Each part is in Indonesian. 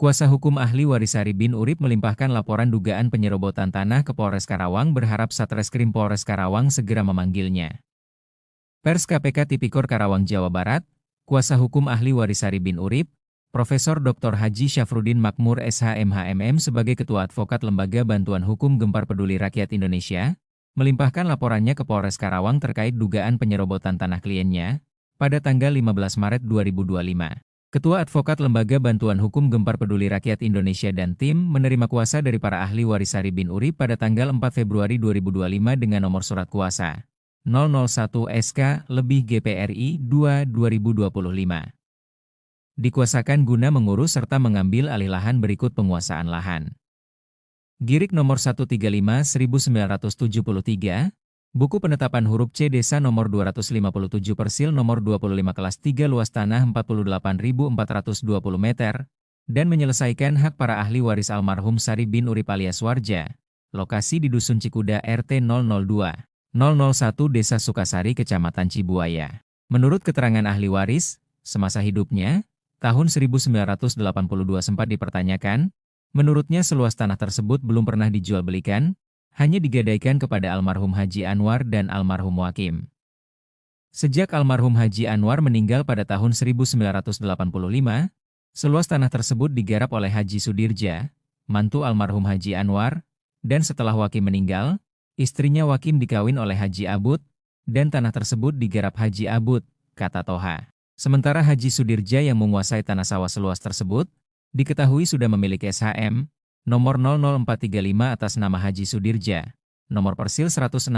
Kuasa hukum ahli Warisari bin Urip melimpahkan laporan dugaan penyerobotan tanah ke Polres Karawang berharap Satreskrim Polres Karawang segera memanggilnya. Pers KPK Tipikor Karawang, Jawa Barat, kuasa hukum ahli Warisari bin Urip, Profesor Dr. Haji Syafruddin Makmur SHMHMM sebagai Ketua Advokat Lembaga Bantuan Hukum Gempar Peduli Rakyat Indonesia, melimpahkan laporannya ke Polres Karawang terkait dugaan penyerobotan tanah kliennya pada tanggal 15 Maret 2025. Ketua Advokat Lembaga Bantuan Hukum Gempar Peduli Rakyat Indonesia dan tim menerima kuasa dari para ahli Warisari bin Urip pada tanggal 4 Februari 2025 dengan nomor surat kuasa 001 SK/GPRI 2/2025. Dikuasakan guna mengurus serta mengambil alih lahan berikut penguasaan lahan. Girik nomor 135/1973, Buku Penetapan Huruf C Desa nomor 257 Persil nomor 25 kelas 3 luas tanah 48.420 meter, dan menyelesaikan hak para ahli waris almarhum Sari bin Urip alias Warja, lokasi di Dusun Cikuda RT 002, 001 Desa Sukasari Kecamatan Cibuaya. Menurut keterangan ahli waris, semasa hidupnya, tahun 1982 sempat dipertanyakan, menurutnya seluas tanah tersebut belum pernah dijual belikan, hanya digadaikan kepada almarhum Haji Anwar dan almarhum Wakim. Sejak almarhum Haji Anwar meninggal pada tahun 1985, seluas tanah tersebut digarap oleh Haji Sudirja, mantu almarhum Haji Anwar, dan setelah Wakim meninggal, istrinya Wakim dikawin oleh Haji Abud, dan tanah tersebut digarap Haji Abud, kata Toha. Sementara Haji Sudirja yang menguasai tanah sawah seluas tersebut, diketahui sudah memiliki SHM, nomor 00435 atas nama Haji Sudirja, nomor Persil 167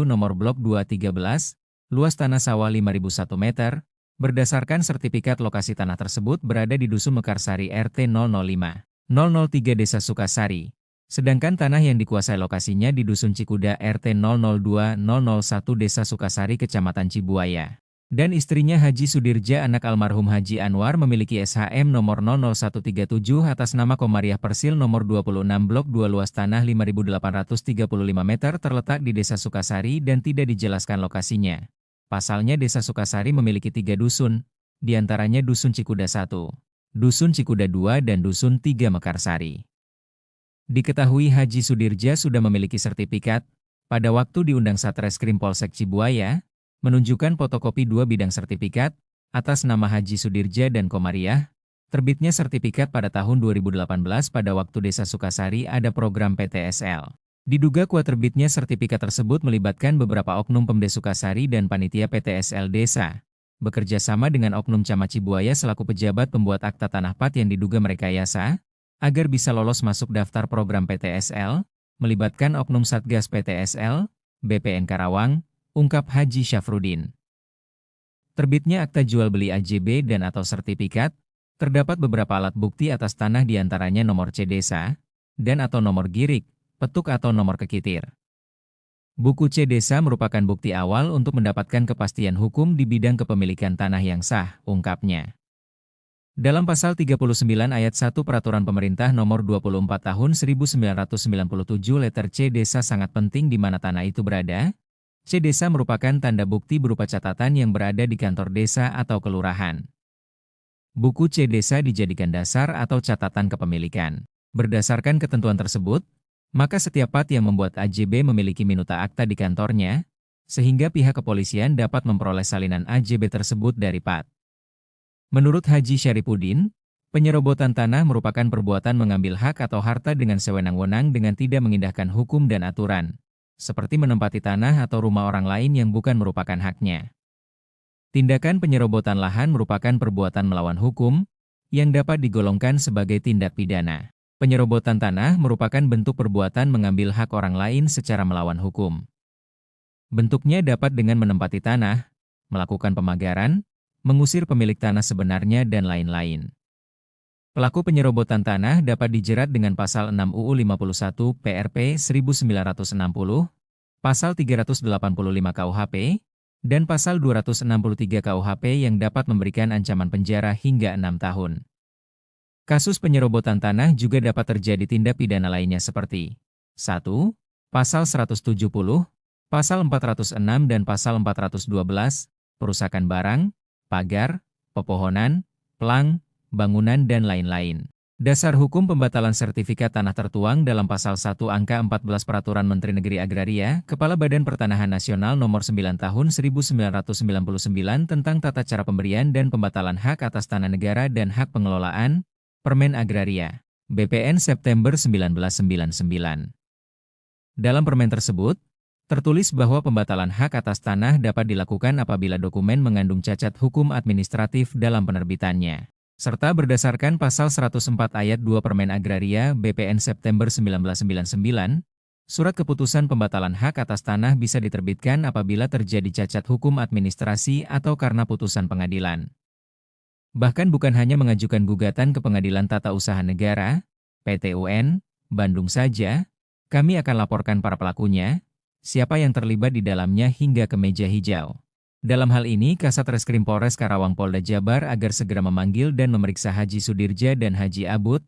nomor blok 213, luas tanah sawah 5.001 meter, berdasarkan sertifikat lokasi tanah tersebut berada di Dusun Mekarsari RT 005, 003 Desa Sukasari, sedangkan tanah yang dikuasai lokasinya di Dusun Cikuda RT 002, 001 Desa Sukasari Kecamatan Cibuaya. Dan istrinya Haji Sudirja anak almarhum Haji Anwar memiliki SHM nomor 00137 atas nama Komariah Persil nomor 26 blok 2 luas tanah 5.835 meter terletak di Desa Sukasari dan tidak dijelaskan lokasinya. Pasalnya Desa Sukasari memiliki 3 dusun, diantaranya Dusun Cikuda 1, Dusun Cikuda 2 dan Dusun 3 Mekarsari. Diketahui Haji Sudirja sudah memiliki sertifikat, pada waktu diundang Satreskrim Polsek Cibuaya, menunjukkan fotokopi 2 bidang sertifikat, atas nama Haji Sudirja dan Komariah, terbitnya sertifikat pada tahun 2018 pada waktu Desa Sukasari ada program PTSL. Diduga kuat terbitnya sertifikat tersebut melibatkan beberapa oknum Pemda Sukasari dan panitia PTSL Desa, bekerja sama dengan oknum Camat Cibuaya selaku pejabat pembuat akta tanah pat yang diduga merekayasa, agar bisa lolos masuk daftar program PTSL, melibatkan oknum Satgas PTSL, BPN Karawang, ungkap Haji Syafruddin. Terbitnya akta jual beli AJB dan atau sertifikat, terdapat beberapa alat bukti atas tanah diantaranya nomor C Desa, dan atau nomor girik, petuk atau nomor kekitir. Buku C Desa merupakan bukti awal untuk mendapatkan kepastian hukum di bidang kepemilikan tanah yang sah, ungkapnya. Dalam pasal 39 ayat 1 Peraturan Pemerintah Nomor 24 Tahun 1997 letter C Desa sangat penting di mana tanah itu berada. C Desa merupakan tanda bukti berupa catatan yang berada di kantor desa atau kelurahan. Buku C Desa dijadikan dasar atau catatan kepemilikan. Berdasarkan ketentuan tersebut, maka setiap pat yang membuat AJB memiliki minuta akta di kantornya, sehingga pihak kepolisian dapat memperoleh salinan AJB tersebut dari pat. Menurut Haji Syarifuddin, penyerobotan tanah merupakan perbuatan mengambil hak atau harta dengan sewenang-wenang dengan tidak mengindahkan hukum dan aturan, seperti menempati tanah atau rumah orang lain yang bukan merupakan haknya. Tindakan penyerobotan lahan merupakan perbuatan melawan hukum, yang dapat digolongkan sebagai tindak pidana. Penyerobotan tanah merupakan bentuk perbuatan mengambil hak orang lain secara melawan hukum. Bentuknya dapat dengan menempati tanah, melakukan pemagaran, mengusir pemilik tanah sebenarnya dan lain-lain. Pelaku penyerobotan tanah dapat dijerat dengan pasal 6 UU 51 PRP 1960, pasal 385 KUHP, dan pasal 263 KUHP yang dapat memberikan ancaman penjara hingga 6 tahun. Kasus penyerobotan tanah juga dapat terjadi tindak pidana lainnya seperti 1. Pasal 170, pasal 406 dan pasal 412, perusakan barang, pagar, pepohonan, plang, bangunan dan lain-lain. Dasar hukum pembatalan sertifikat tanah tertuang dalam pasal 1 angka 14 Peraturan Menteri Negeri Agraria, Kepala Badan Pertanahan Nasional Nomor 9 Tahun 1999 tentang tata cara pemberian dan pembatalan hak atas tanah negara dan hak pengelolaan, Permen Agraria, BPN September 1999. Dalam permen tersebut, tertulis bahwa pembatalan hak atas tanah dapat dilakukan apabila dokumen mengandung cacat hukum administratif dalam penerbitannya, serta berdasarkan pasal 104 ayat 2 Permen Agraria BPN September 1999, surat keputusan pembatalan hak atas tanah bisa diterbitkan apabila terjadi cacat hukum administrasi atau karena putusan pengadilan. Bahkan bukan hanya mengajukan gugatan ke Pengadilan Tata Usaha Negara, PT UN, Bandung saja, kami akan laporkan para pelakunya, siapa yang terlibat di dalamnya hingga ke meja hijau. Dalam hal ini, Kasat Reskrim Polres Karawang Polda Jabar agar segera memanggil dan memeriksa Haji Sudirja dan Haji Abud,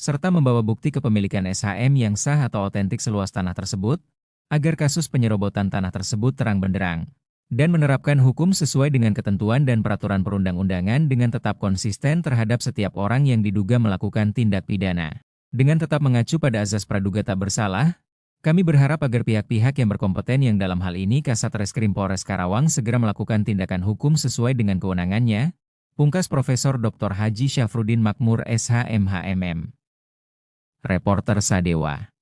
serta membawa bukti kepemilikan SHM yang sah atau otentik seluas tanah tersebut, agar kasus penyerobotan tanah tersebut terang benderang, dan menerapkan hukum sesuai dengan ketentuan dan peraturan perundang-undangan dengan tetap konsisten terhadap setiap orang yang diduga melakukan tindak pidana. Dengan tetap mengacu pada azas praduga tak bersalah, kami berharap agar pihak-pihak yang berkompeten yang dalam hal ini Kasat Reskrim Polres Karawang segera melakukan tindakan hukum sesuai dengan kewenangannya, pungkas Profesor Dr. Haji Syafruddin Makmur SH MHMM. Reporter Sadewa.